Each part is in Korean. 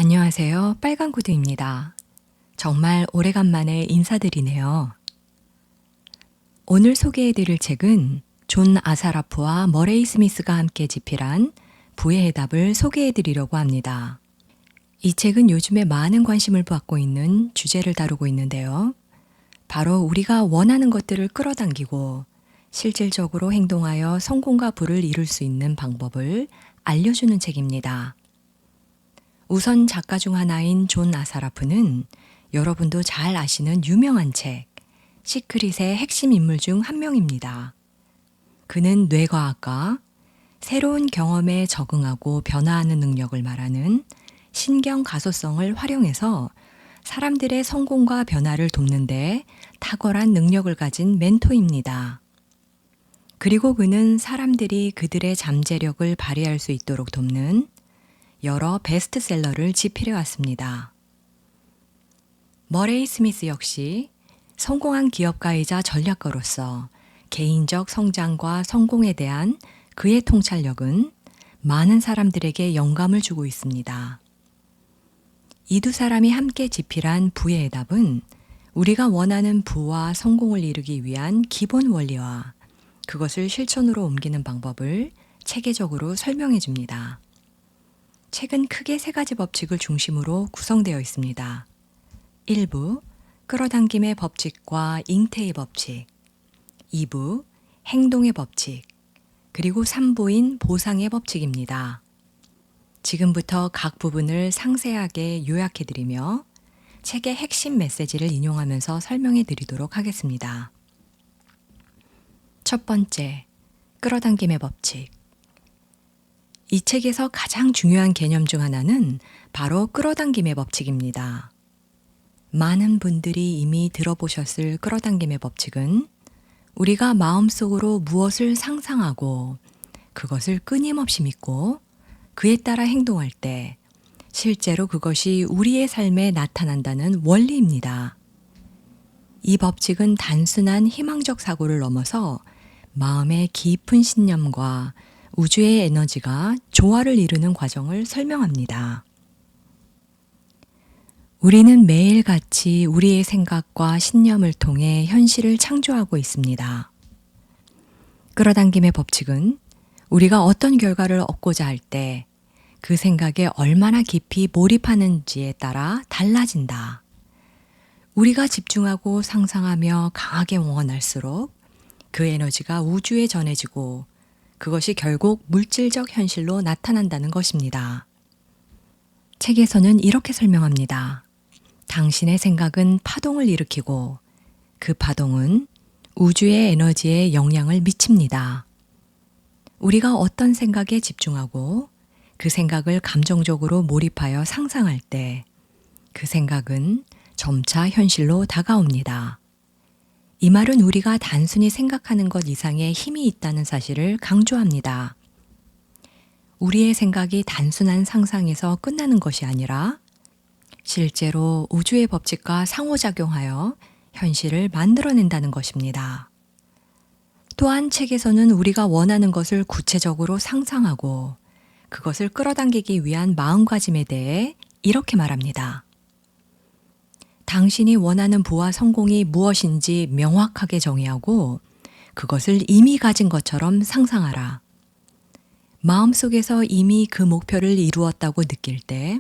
안녕하세요. 빨간구두입니다. 정말 오래간만에 인사드리네요. 오늘 소개해드릴 책은 존 아사라프와 머레이 스미스가 함께 집필한 부의 해답을 소개해드리려고 합니다. 이 책은 요즘에 많은 관심을 받고 있는 주제를 다루고 있는데요. 바로 우리가 원하는 것들을 끌어당기고 실질적으로 행동하여 성공과 부를 이룰 수 있는 방법을 알려주는 책입니다. 우선 작가 중 하나인 존 아사라프는 여러분도 잘 아시는 유명한 책 시크릿의 핵심 인물 중 한 명입니다. 그는 뇌과학과 새로운 경험에 적응하고 변화하는 능력을 말하는 신경 가소성을 활용해서 사람들의 성공과 변화를 돕는 데 탁월한 능력을 가진 멘토입니다. 그리고 그는 사람들이 그들의 잠재력을 발휘할 수 있도록 돕는 여러 베스트셀러를 집필해 왔습니다. 머레이 스미스 역시 성공한 기업가이자 전략가로서 개인적 성장과 성공에 대한 그의 통찰력은 많은 사람들에게 영감을 주고 있습니다. 이 두 사람이 함께 집필한 부의 해답은 우리가 원하는 부와 성공을 이루기 위한 기본 원리와 그것을 실천으로 옮기는 방법을 체계적으로 설명해 줍니다. 책은 크게 세 가지 법칙을 중심으로 구성되어 있습니다. 1부, 끌어당김의 법칙과 잉태의 법칙, 2부, 행동의 법칙, 그리고 3부인 보상의 법칙입니다. 지금부터 각 부분을 상세하게 요약해드리며 책의 핵심 메시지를 인용하면서 설명해 드리도록 하겠습니다. 첫 번째, 끌어당김의 법칙. 이 책에서 가장 중요한 개념 중 하나는 바로 끌어당김의 법칙입니다. 많은 분들이 이미 들어보셨을 끌어당김의 법칙은 우리가 마음속으로 무엇을 상상하고 그것을 끊임없이 믿고 그에 따라 행동할 때 실제로 그것이 우리의 삶에 나타난다는 원리입니다. 이 법칙은 단순한 희망적 사고를 넘어서 마음의 깊은 신념과 우주의 에너지가 조화를 이루는 과정을 설명합니다. 우리는 매일같이 우리의 생각과 신념을 통해 현실을 창조하고 있습니다. 끌어당김의 법칙은 우리가 어떤 결과를 얻고자 할 때 그 생각에 얼마나 깊이 몰입하는지에 따라 달라진다. 우리가 집중하고 상상하며 강하게 원할수록 그 에너지가 우주에 전해지고 그것이 결국 물질적 현실로 나타난다는 것입니다. 책에서는 이렇게 설명합니다. 당신의 생각은 파동을 일으키고 그 파동은 우주의 에너지에 영향을 미칩니다. 우리가 어떤 생각에 집중하고 그 생각을 감정적으로 몰입하여 상상할 때 그 생각은 점차 현실로 다가옵니다. 이 말은 우리가 단순히 생각하는 것 이상의 힘이 있다는 사실을 강조합니다. 우리의 생각이 단순한 상상에서 끝나는 것이 아니라 실제로 우주의 법칙과 상호작용하여 현실을 만들어낸다는 것입니다. 또한 책에서는 우리가 원하는 것을 구체적으로 상상하고 그것을 끌어당기기 위한 마음가짐에 대해 이렇게 말합니다. 당신이 원하는 부와 성공이 무엇인지 명확하게 정의하고 그것을 이미 가진 것처럼 상상하라. 마음속에서 이미 그 목표를 이루었다고 느낄 때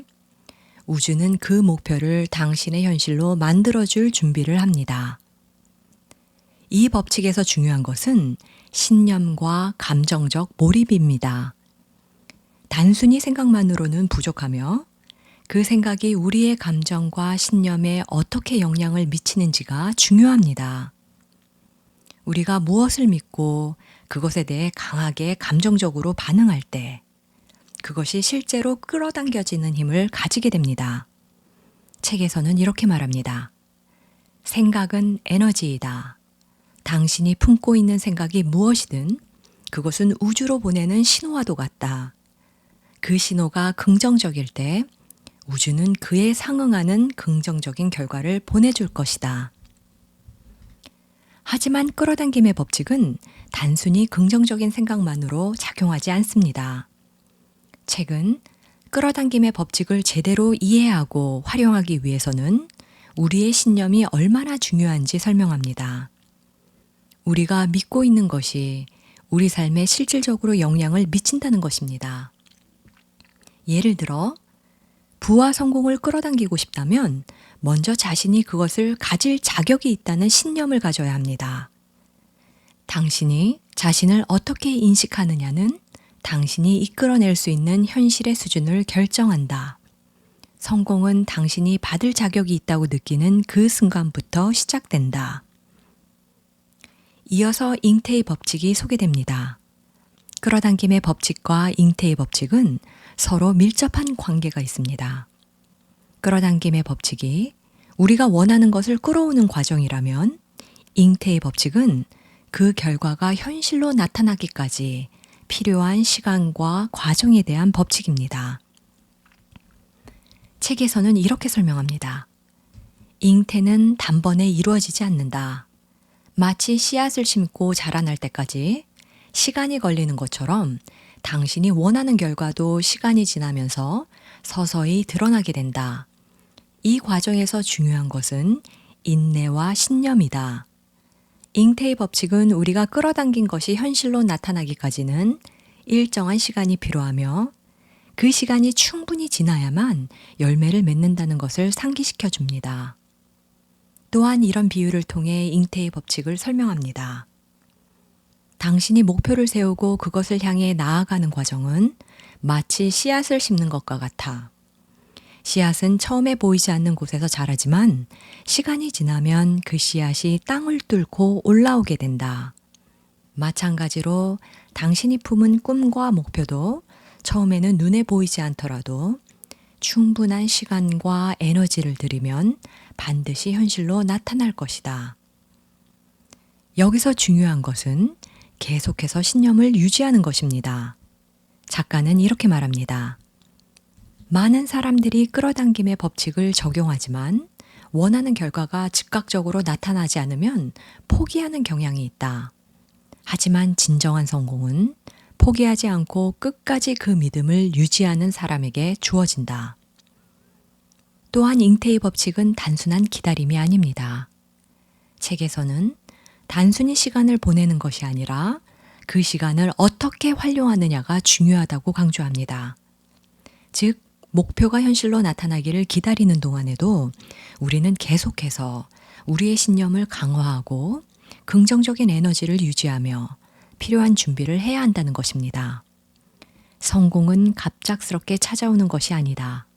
우주는 그 목표를 당신의 현실로 만들어줄 준비를 합니다. 이 법칙에서 중요한 것은 신념과 감정적 몰입입니다. 단순히 생각만으로는 부족하며 그 생각이 우리의 감정과 신념에 어떻게 영향을 미치는지가 중요합니다. 우리가 무엇을 믿고 그것에 대해 강하게 감정적으로 반응할 때 그것이 실제로 끌어당겨지는 힘을 가지게 됩니다. 책에서는 이렇게 말합니다. 생각은 에너지이다. 당신이 품고 있는 생각이 무엇이든 그것은 우주로 보내는 신호와도 같다. 그 신호가 긍정적일 때 우주는 그에 상응하는 긍정적인 결과를 보내줄 것이다. 하지만 끌어당김의 법칙은 단순히 긍정적인 생각만으로 작용하지 않습니다. 책은 끌어당김의 법칙을 제대로 이해하고 활용하기 위해서는 우리의 신념이 얼마나 중요한지 설명합니다. 우리가 믿고 있는 것이 우리 삶에 실질적으로 영향을 미친다는 것입니다. 예를 들어, 부와 성공을 끌어당기고 싶다면 먼저 자신이 그것을 가질 자격이 있다는 신념을 가져야 합니다. 당신이 자신을 어떻게 인식하느냐는 당신이 이끌어낼 수 있는 현실의 수준을 결정한다. 성공은 당신이 받을 자격이 있다고 느끼는 그 순간부터 시작된다. 이어서 잉태의 법칙이 소개됩니다. 끌어당김의 법칙과 잉태의 법칙은 서로 밀접한 관계가 있습니다. 끌어당김의 법칙이 우리가 원하는 것을 끌어오는 과정이라면 잉태의 법칙은 그 결과가 현실로 나타나기까지 필요한 시간과 과정에 대한 법칙입니다. 책에서는 이렇게 설명합니다. 잉태는 단번에 이루어지지 않는다. 마치 씨앗을 심고 자라날 때까지 시간이 걸리는 것처럼 당신이 원하는 결과도 시간이 지나면서 서서히 드러나게 된다. 이 과정에서 중요한 것은 인내와 신념이다. 잉태의 법칙은 우리가 끌어당긴 것이 현실로 나타나기까지는 일정한 시간이 필요하며 그 시간이 충분히 지나야만 열매를 맺는다는 것을 상기시켜 줍니다. 또한 이런 비유를 통해 잉태의 법칙을 설명합니다. 당신이 목표를 세우고 그것을 향해 나아가는 과정은 마치 씨앗을 심는 것과 같아. 씨앗은 처음에 보이지 않는 곳에서 자라지만 시간이 지나면 그 씨앗이 땅을 뚫고 올라오게 된다. 마찬가지로 당신이 품은 꿈과 목표도 처음에는 눈에 보이지 않더라도 충분한 시간과 에너지를 들이면 반드시 현실로 나타날 것이다. 여기서 중요한 것은 계속해서 신념을 유지하는 것입니다. 작가는 이렇게 말합니다. 많은 사람들이 끌어당김의 법칙을 적용하지만 원하는 결과가 즉각적으로 나타나지 않으면 포기하는 경향이 있다. 하지만 진정한 성공은 포기하지 않고 끝까지 그 믿음을 유지하는 사람에게 주어진다. 또한 잉태의 법칙은 단순한 기다림이 아닙니다. 책에서는 단순히 시간을 보내는 것이 아니라 그 시간을 어떻게 활용하느냐가 중요하다고 강조합니다. 즉, 목표가 현실로 나타나기를 기다리는 동안에도 우리는 계속해서 우리의 신념을 강화하고 긍정적인 에너지를 유지하며 필요한 준비를 해야 한다는 것입니다. 성공은 갑작스럽게 찾아오는 것이 아니다.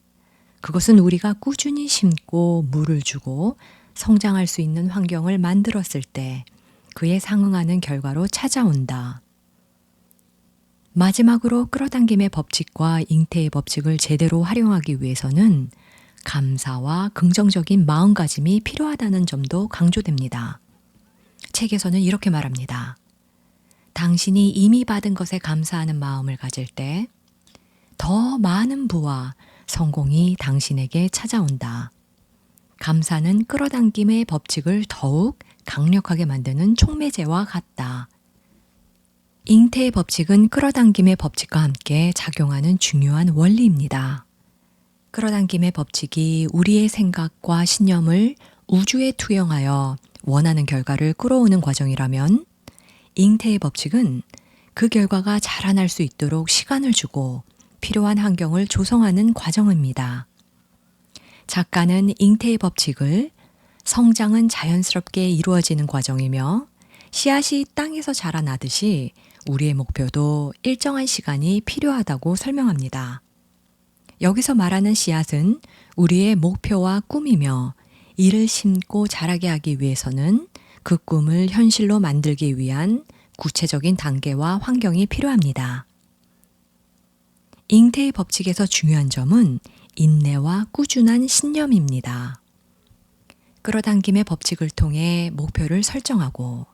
그것은 우리가 꾸준히 심고 물을 주고 성장할 수 있는 환경을 만들었을 때 그에 상응하는 결과로 찾아온다. 마지막으로 끌어당김의 법칙과 잉태의 법칙을 제대로 활용하기 위해서는 감사와 긍정적인 마음가짐이 필요하다는 점도 강조됩니다. 책에서는 이렇게 말합니다. 당신이 이미 받은 것에 감사하는 마음을 가질 때 더 많은 부와 성공이 당신에게 찾아온다. 감사는 끌어당김의 법칙을 더욱 강력하게 만드는 촉매제와 같다. 잉태의 법칙은 끌어당김의 법칙과 함께 작용하는 중요한 원리입니다. 끌어당김의 법칙이 우리의 생각과 신념을 우주에 투영하여 원하는 결과를 끌어오는 과정이라면 잉태의 법칙은 그 결과가 자라날 수 있도록 시간을 주고 필요한 환경을 조성하는 과정입니다. 작가는 잉태의 법칙을 성장은 자연스럽게 이루어지는 과정이며 씨앗이 땅에서 자라나듯이 우리의 목표도 일정한 시간이 필요하다고 설명합니다. 여기서 말하는 씨앗은 우리의 목표와 꿈이며 이를 심고 자라게 하기 위해서는 그 꿈을 현실로 만들기 위한 구체적인 단계와 환경이 필요합니다. 잉태의 법칙에서 중요한 점은 인내와 꾸준한 신념입니다. 끌어당김의 법칙을 통해 목표를 설정하고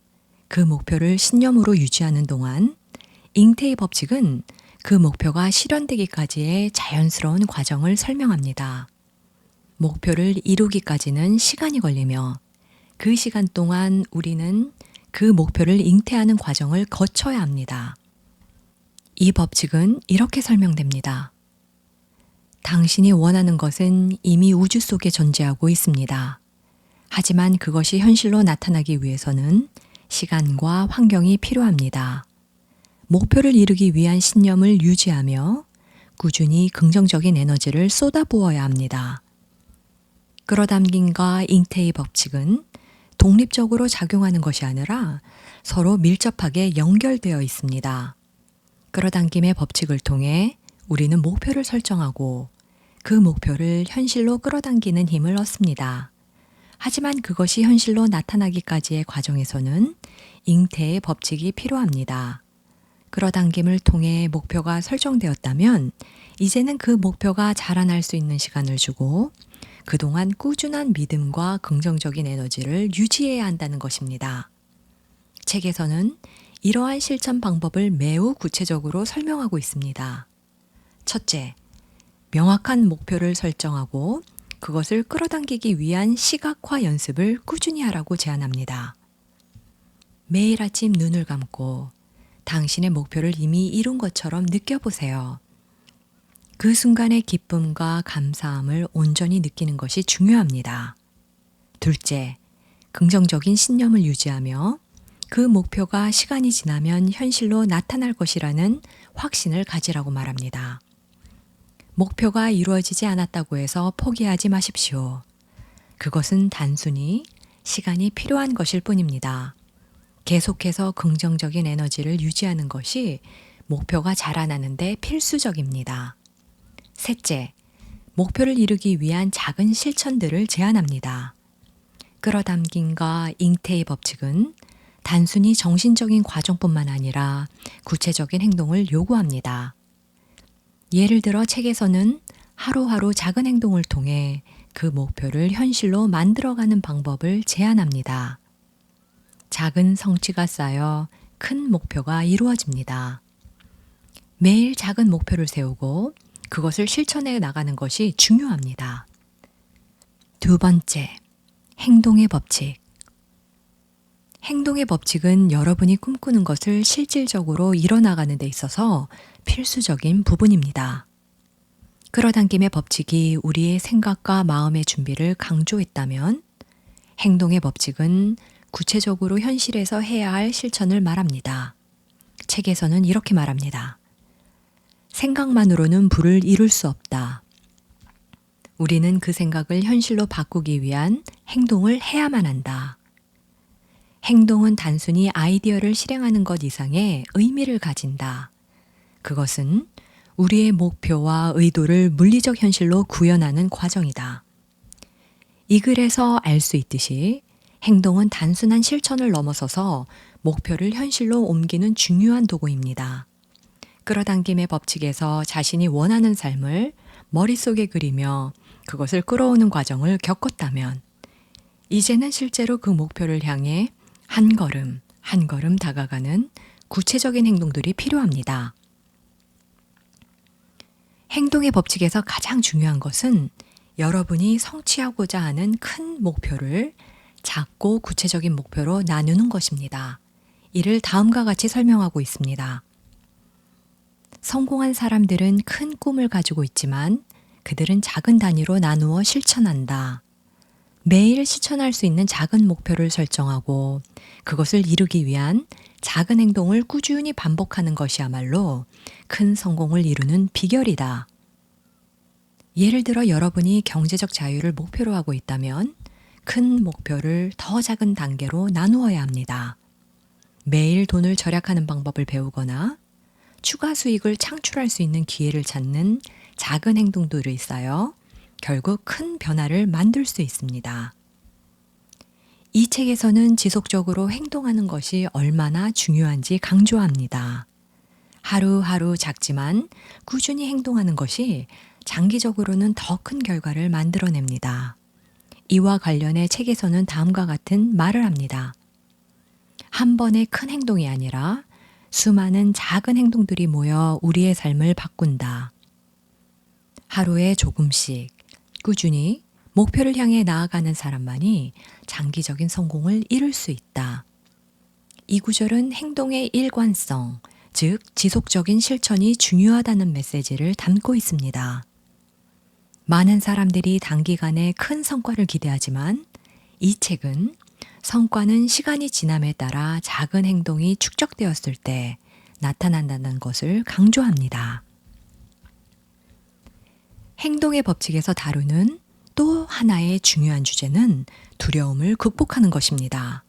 그 목표를 신념으로 유지하는 동안 잉태의 법칙은 그 목표가 실현되기까지의 자연스러운 과정을 설명합니다. 목표를 이루기까지는 시간이 걸리며 그 시간 동안 우리는 그 목표를 잉태하는 과정을 거쳐야 합니다. 이 법칙은 이렇게 설명됩니다. 당신이 원하는 것은 이미 우주 속에 존재하고 있습니다. 하지만 그것이 현실로 나타나기 위해서는 시간과 환경이 필요합니다. 목표를 이루기 위한 신념을 유지하며 꾸준히 긍정적인 에너지를 쏟아부어야 합니다. 끌어당김과 잉태의 법칙은 독립적으로 작용하는 것이 아니라 서로 밀접하게 연결되어 있습니다. 끌어당김의 법칙을 통해 우리는 목표를 설정하고 그 목표를 현실로 끌어당기는 힘을 얻습니다. 하지만 그것이 현실로 나타나기까지의 과정에서는 잉태의 법칙이 필요합니다. 끌어당김을 통해 목표가 설정되었다면 이제는 그 목표가 자라날 수 있는 시간을 주고 그동안 꾸준한 믿음과 긍정적인 에너지를 유지해야 한다는 것입니다. 책에서는 이러한 실천 방법을 매우 구체적으로 설명하고 있습니다. 첫째, 명확한 목표를 설정하고 그것을 끌어당기기 위한 시각화 연습을 꾸준히 하라고 제안합니다. 매일 아침 눈을 감고 당신의 목표를 이미 이룬 것처럼 느껴보세요. 그 순간의 기쁨과 감사함을 온전히 느끼는 것이 중요합니다. 둘째, 긍정적인 신념을 유지하며 그 목표가 시간이 지나면 현실로 나타날 것이라는 확신을 가지라고 말합니다. 목표가 이루어지지 않았다고 해서 포기하지 마십시오. 그것은 단순히 시간이 필요한 것일 뿐입니다. 계속해서 긍정적인 에너지를 유지하는 것이 목표가 자라나는 데 필수적입니다. 셋째, 목표를 이루기 위한 작은 실천들을 제안합니다. 끌어당김과 잉태의 법칙은 단순히 정신적인 과정뿐만 아니라 구체적인 행동을 요구합니다. 예를 들어 책에서는 하루하루 작은 행동을 통해 그 목표를 현실로 만들어가는 방법을 제안합니다. 작은 성취가 쌓여 큰 목표가 이루어집니다. 매일 작은 목표를 세우고 그것을 실천해 나가는 것이 중요합니다. 두 번째, 행동의 법칙. 행동의 법칙은 여러분이 꿈꾸는 것을 실질적으로 이뤄나가는 데 있어서 필수적인 부분입니다. 끌어당김의 법칙이 우리의 생각과 마음의 준비를 강조했다면 행동의 법칙은 구체적으로 현실에서 해야 할 실천을 말합니다. 책에서는 이렇게 말합니다. 생각만으로는 부를 이룰 수 없다. 우리는 그 생각을 현실로 바꾸기 위한 행동을 해야만 한다. 행동은 단순히 아이디어를 실행하는 것 이상의 의미를 가진다. 그것은 우리의 목표와 의도를 물리적 현실로 구현하는 과정이다. 이 글에서 알 수 있듯이 행동은 단순한 실천을 넘어서서 목표를 현실로 옮기는 중요한 도구입니다. 끌어당김의 법칙에서 자신이 원하는 삶을 머릿속에 그리며 그것을 끌어오는 과정을 겪었다면 이제는 실제로 그 목표를 향해 한 걸음 한 걸음 다가가는 구체적인 행동들이 필요합니다. 행동의 법칙에서 가장 중요한 것은 여러분이 성취하고자 하는 큰 목표를 작고 구체적인 목표로 나누는 것입니다. 이를 다음과 같이 설명하고 있습니다. 성공한 사람들은 큰 꿈을 가지고 있지만 그들은 작은 단위로 나누어 실천한다. 매일 실천할 수 있는 작은 목표를 설정하고 그것을 이루기 위한 작은 행동을 꾸준히 반복하는 것이야말로 큰 성공을 이루는 비결이다. 예를 들어 여러분이 경제적 자유를 목표로 하고 있다면 큰 목표를 더 작은 단계로 나누어야 합니다. 매일 돈을 절약하는 방법을 배우거나 추가 수익을 창출할 수 있는 기회를 찾는 작은 행동들이 쌓여 결국 큰 변화를 만들 수 있습니다. 이 책에서는 지속적으로 행동하는 것이 얼마나 중요한지 강조합니다. 하루하루 작지만 꾸준히 행동하는 것이 장기적으로는 더 큰 결과를 만들어냅니다. 이와 관련해 책에서는 다음과 같은 말을 합니다. 한 번의 큰 행동이 아니라 수많은 작은 행동들이 모여 우리의 삶을 바꾼다. 하루에 조금씩 꾸준히 목표를 향해 나아가는 사람만이 장기적인 성공을 이룰 수 있다. 이 구절은 행동의 일관성, 즉 지속적인 실천이 중요하다는 메시지를 담고 있습니다. 많은 사람들이 단기간에 큰 성과를 기대하지만 이 책은 성과는 시간이 지남에 따라 작은 행동이 축적되었을 때 나타난다는 것을 강조합니다. 행동의 법칙에서 다루는 또 하나의 중요한 주제는 두려움을 극복하는 것입니다.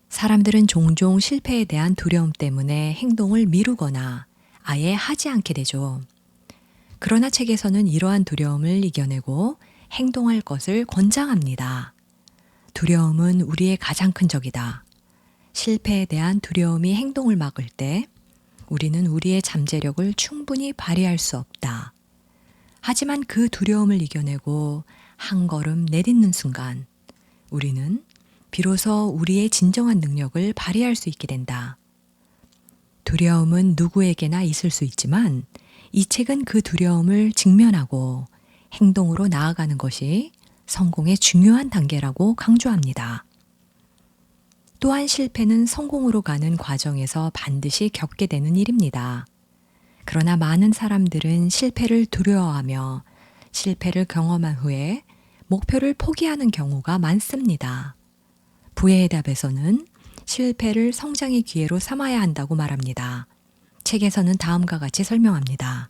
사람들은 종종 실패에 대한 두려움 때문에 행동을 미루거나 아예 하지 않게 되죠. 그러나 책에서는 이러한 두려움을 이겨내고 행동할 것을 권장합니다. 두려움은 우리의 가장 큰 적이다. 실패에 대한 두려움이 행동을 막을 때 우리는 우리의 잠재력을 충분히 발휘할 수 없다. 하지만 그 두려움을 이겨내고 한 걸음 내딛는 순간 우리는 비로소 우리의 진정한 능력을 발휘할 수 있게 된다. 두려움은 누구에게나 있을 수 있지만 이 책은 그 두려움을 직면하고 행동으로 나아가는 것이 성공의 중요한 단계라고 강조합니다. 또한 실패는 성공으로 가는 과정에서 반드시 겪게 되는 일입니다. 그러나 많은 사람들은 실패를 두려워하며 실패를 경험한 후에 목표를 포기하는 경우가 많습니다. 부의 답에서는 실패를 성장의 기회로 삼아야 한다고 말합니다. 책에서는 다음과 같이 설명합니다.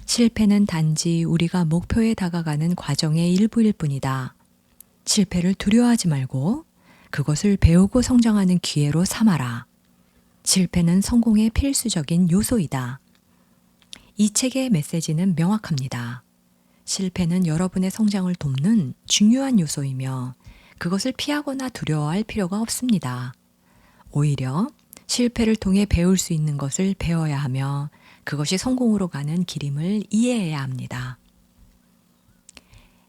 실패는 단지 우리가 목표에 다가가는 과정의 일부일 뿐이다. 실패를 두려워하지 말고 그것을 배우고 성장하는 기회로 삼아라. 실패는 성공의 필수적인 요소이다. 이 책의 메시지는 명확합니다. 실패는 여러분의 성장을 돕는 중요한 요소이며 그것을 피하거나 두려워할 필요가 없습니다. 오히려 실패를 통해 배울 수 있는 것을 배워야 하며 그것이 성공으로 가는 길임을 이해해야 합니다.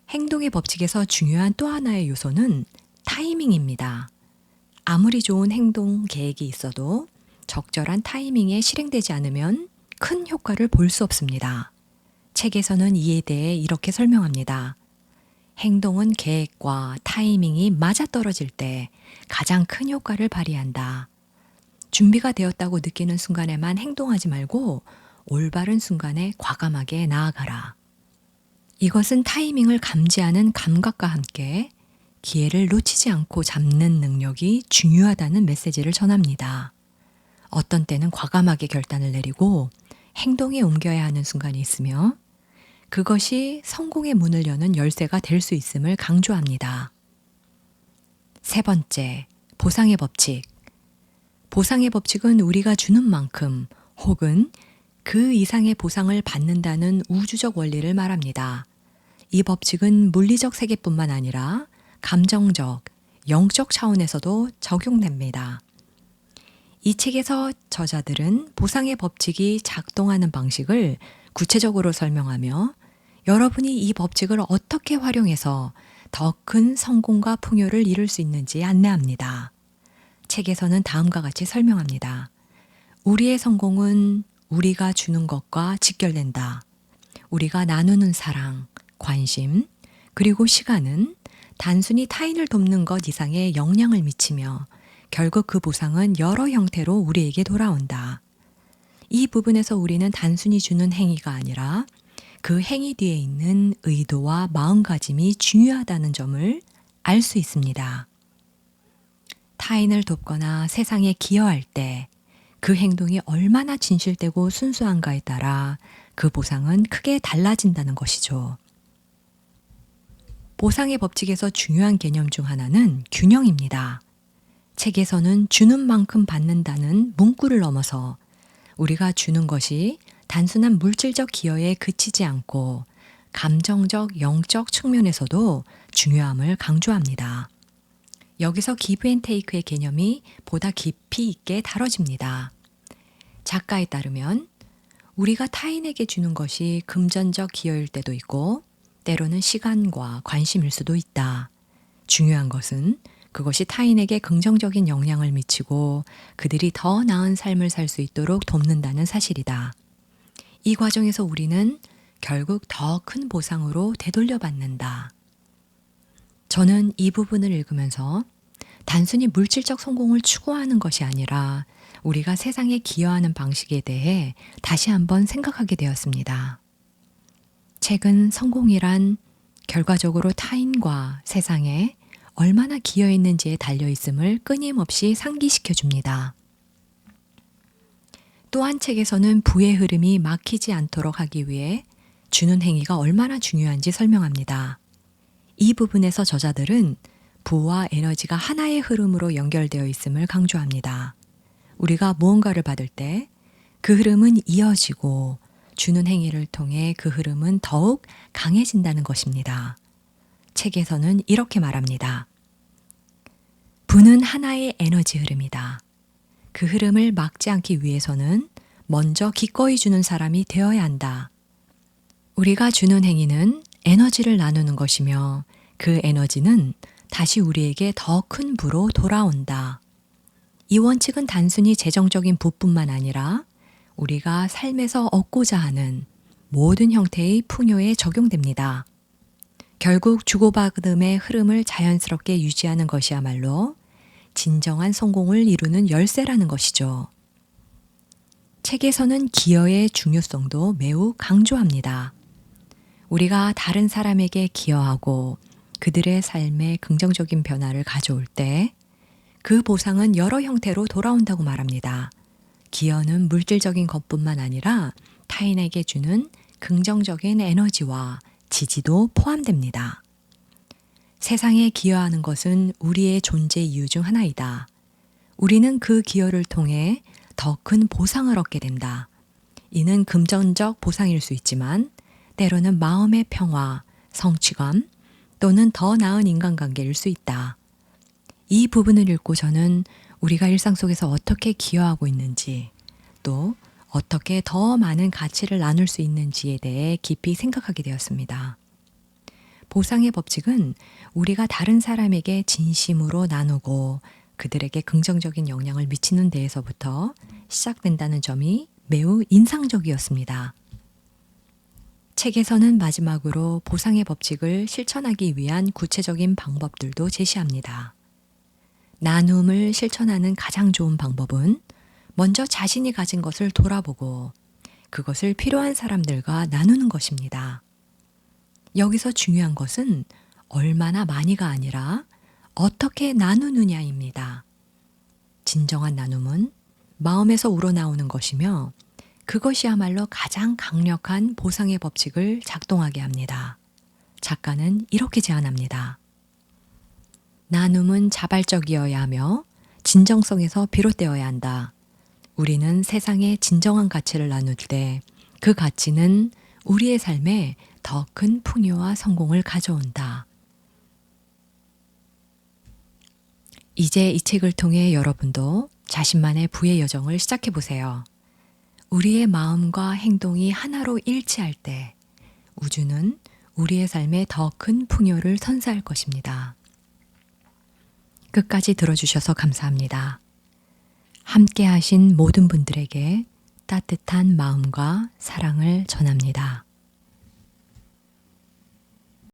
행동의 법칙에서 중요한 또 하나의 요소는 타이밍입니다. 아무리 좋은 행동 계획이 있어도 적절한 타이밍에 실행되지 않으면 큰 효과를 볼 수 없습니다. 책에서는 이에 대해 이렇게 설명합니다. 행동은 계획과 타이밍이 맞아떨어질 때 가장 큰 효과를 발휘한다. 준비가 되었다고 느끼는 순간에만 행동하지 말고 올바른 순간에 과감하게 나아가라. 이것은 타이밍을 감지하는 감각과 함께 기회를 놓치지 않고 잡는 능력이 중요하다는 메시지를 전합니다. 어떤 때는 과감하게 결단을 내리고 행동에 옮겨야 하는 순간이 있으며 그것이 성공의 문을 여는 열쇠가 될 수 있음을 강조합니다. 세 번째, 보상의 법칙. 보상의 법칙은 우리가 주는 만큼 혹은 그 이상의 보상을 받는다는 우주적 원리를 말합니다. 이 법칙은 물리적 세계뿐만 아니라 감정적, 영적 차원에서도 적용됩니다. 이 책에서 저자들은 보상의 법칙이 작동하는 방식을 구체적으로 설명하며 여러분이 이 법칙을 어떻게 활용해서 더 큰 성공과 풍요를 이룰 수 있는지 안내합니다. 책에서는 다음과 같이 설명합니다. 우리의 성공은 우리가 주는 것과 직결된다. 우리가 나누는 사랑, 관심, 그리고 시간은 단순히 타인을 돕는 것 이상의 영향을 미치며 결국 그 보상은 여러 형태로 우리에게 돌아온다. 이 부분에서 우리는 단순히 주는 행위가 아니라 그 행위 뒤에 있는 의도와 마음가짐이 중요하다는 점을 알 수 있습니다. 타인을 돕거나 세상에 기여할 때 그 행동이 얼마나 진실되고 순수한가에 따라 그 보상은 크게 달라진다는 것이죠. 보상의 법칙에서 중요한 개념 중 하나는 균형입니다. 책에서는 주는 만큼 받는다는 문구를 넘어서 우리가 주는 것이 단순한 물질적 기여에 그치지 않고 감정적, 영적 측면에서도 중요함을 강조합니다. 여기서 기브 앤 테이크의 개념이 보다 깊이 있게 다뤄집니다. 작가에 따르면 우리가 타인에게 주는 것이 금전적 기여일 때도 있고 때로는 시간과 관심일 수도 있다. 중요한 것은 그것이 타인에게 긍정적인 영향을 미치고 그들이 더 나은 삶을 살 수 있도록 돕는다는 사실이다. 이 과정에서 우리는 결국 더 큰 보상으로 되돌려받는다. 저는 이 부분을 읽으면서 단순히 물질적 성공을 추구하는 것이 아니라 우리가 세상에 기여하는 방식에 대해 다시 한번 생각하게 되었습니다. 책은 성공이란 결과적으로 타인과 세상에 얼마나 기여했는지에 달려있음을 끊임없이 상기시켜 줍니다. 또한 책에서는 부의 흐름이 막히지 않도록 하기 위해 주는 행위가 얼마나 중요한지 설명합니다. 이 부분에서 저자들은 부와 에너지가 하나의 흐름으로 연결되어 있음을 강조합니다. 우리가 무언가를 받을 때 그 흐름은 이어지고 주는 행위를 통해 그 흐름은 더욱 강해진다는 것입니다. 책에서는 이렇게 말합니다. 부는 하나의 에너지 흐름이다. 그 흐름을 막지 않기 위해서는 먼저 기꺼이 주는 사람이 되어야 한다. 우리가 주는 행위는 에너지를 나누는 것이며 그 에너지는 다시 우리에게 더 큰 부로 돌아온다. 이 원칙은 단순히 재정적인 부뿐만 아니라 우리가 삶에서 얻고자 하는 모든 형태의 풍요에 적용됩니다. 결국 주고받음의 흐름을 자연스럽게 유지하는 것이야말로 진정한 성공을 이루는 열쇠라는 것이죠. 책에서는 기여의 중요성도 매우 강조합니다. 우리가 다른 사람에게 기여하고 그들의 삶에 긍정적인 변화를 가져올 때 그 보상은 여러 형태로 돌아온다고 말합니다. 기여는 물질적인 것뿐만 아니라 타인에게 주는 긍정적인 에너지와 지지도 포함됩니다. 세상에 기여하는 것은 우리의 존재 이유 중 하나이다. 우리는 그 기여를 통해 더 큰 보상을 얻게 된다. 이는 금전적 보상일 수 있지만 때로는 마음의 평화, 성취감 또는 더 나은 인간관계일 수 있다. 이 부분을 읽고 저는 우리가 일상 속에서 어떻게 기여하고 있는지 또 어떻게 더 많은 가치를 나눌 수 있는지에 대해 깊이 생각하게 되었습니다. 보상의 법칙은 우리가 다른 사람에게 진심으로 나누고 그들에게 긍정적인 영향을 미치는 데에서부터 시작된다는 점이 매우 인상적이었습니다. 책에서는 마지막으로 보상의 법칙을 실천하기 위한 구체적인 방법들도 제시합니다. 나눔을 실천하는 가장 좋은 방법은 먼저 자신이 가진 것을 돌아보고 그것을 필요한 사람들과 나누는 것입니다. 여기서 중요한 것은 얼마나 많이가 아니라 어떻게 나누느냐입니다. 진정한 나눔은 마음에서 우러나오는 것이며 그것이야말로 가장 강력한 보상의 법칙을 작동하게 합니다. 작가는 이렇게 제안합니다. 나눔은 자발적이어야 하며 진정성에서 비롯되어야 한다. 우리는 세상에 진정한 가치를 나눌 때 그 가치는 우리의 삶에 더 큰 풍요와 성공을 가져온다. 이제 이 책을 통해 여러분도 자신만의 부의 여정을 시작해 보세요. 우리의 마음과 행동이 하나로 일치할 때 우주는 우리의 삶에 더 큰 풍요를 선사할 것입니다. 끝까지 들어주셔서 감사합니다. 함께 하신 모든 분들에게 따뜻한 마음과 사랑을 전합니다.